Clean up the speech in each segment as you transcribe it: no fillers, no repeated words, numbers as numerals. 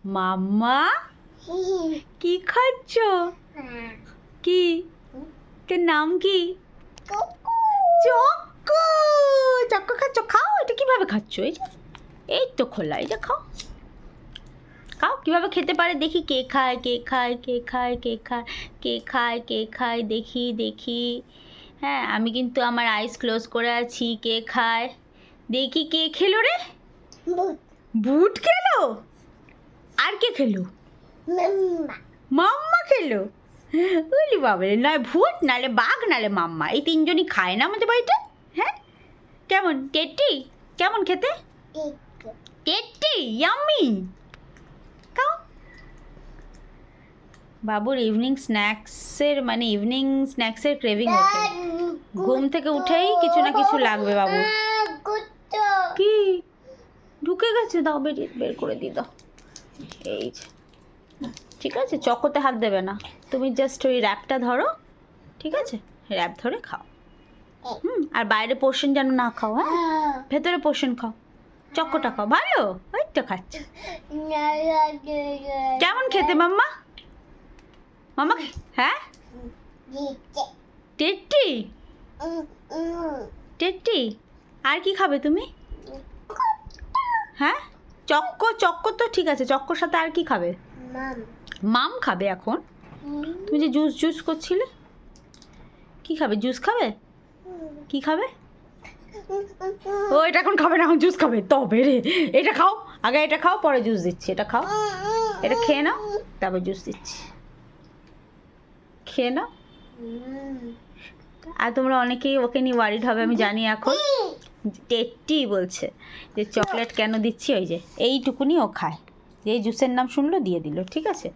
মাম্মা কি খাচ্ছ? কি? তোর নাম কি? চক্কু। চক্কু খাচ্ছ? খাও। এটা কিভাবে খাচ্ছ? এই তো খোলা, এই যে খাও। খাও কিভাবে খেতে পারে দেখি। কে খায়, কে খায়, কে খায়, কে খায়, কে খায়, কে খায়, দেখি দেখি। হ্যাঁ, আমি কিন্তু আমার আইস ক্লোজ করে আছি। কে খায় দেখি। কে খেলো রে? বুট খেলো? আর কে খেলো? মাম্মা খেলো। বলি বাবারে, নয় ভূত, নালে বাঘ, নালে মাম্মা, এই তিনজনই খায় না আমাদের বাড়িতে। হ্যাঁ, কেমন টেট্টি? কেমন খেতে? টেট্টি ইয়াম্মি। খাও। বাবুর ইভিনিং স্ন্যাক্সের ক্রেভিং ওঠে। ঘুম থেকে উঠেই কিছু না কিছু লাগবে বাবু। কি ঢুকে গেছে? দাও, বের করে দিয়ে দাও। এই যে, ঠিক আছে, চকোতে হাত দেবে না। তুমি জাস্ট ওই র্যাপটা ধরো, ঠিক আছে? র্যাপ ধরে খাও। আর বাইরে পোর্শন যেন না খাও। হ্যাঁ, ভেতরে পোর্শন খাও। চক্কোটা খাও। ভালো, ওই তো খাচ্ছে। কেমন খেতে মাম্মা? মাম্মা হ্যাঁ, টেট্টি টেট্টি। আর কি খাবে তুমি? হ্যাঁ, চক্কো তো ঠিক আছে। চক্কোর সাথে আর কি খাবে? মাম খাবে এখন। তুমি যে জুস করছিলে, কি খাবে? জুস খাবে? কি খাবে? ও এটা এখন খাবে না, এখন জুস খাবে। তবে রে, এটা খাও আগে, এটা খাও, পরে জুস দিচ্ছি। এটা খাও, এটা খেয়ে নাও, তারপর জুস দিচ্ছি। খেয়ে নাও। আর তোমরা অনেকেই ওকে নিয়ে ওয়ারিড হবে, আমি জানি। এখন টেট্টি বলছে যে চকলেট কেন দিচ্ছি। ওই যে এইটুকুনি ও খায়, যে জুসের নাম শুনলো দিয়ে দিল, ঠিক আছে?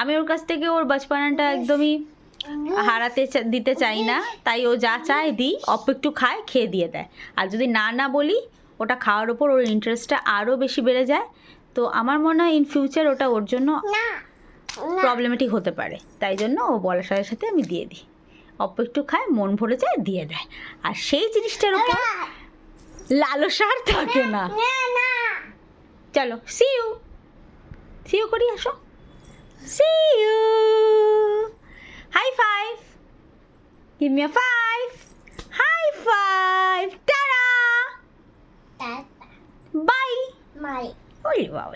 আমি ওর কাছ থেকে ওর বাচপানাটা একদমই দিতে চাই না, তাই ও যা চায় দিই। একটু খায়, খেয়ে দিয়ে দেয়। আর যদি না বলি, ওটা খাওয়ার ওপর ওর ইন্টারেস্টটা আরও বেশি বেড়ে যায়। তো আমার মনে হয় ইন ফিউচার ওটা ওর জন্য প্রবলেমেটিক হতে পারে। তাই জন্য ও বলার সাথে সাথে আমি দিয়ে দিই। একটু খায়, মন ভরে যায়, দিয়ে দেয়। আর সেই জিনিসটার উপর লালসা আর থাকে না। চলো, সি ইউ করি, আসো। See you. High five. Give me a 5. High five. Ta-da. Bye. Bye. Oh, wow.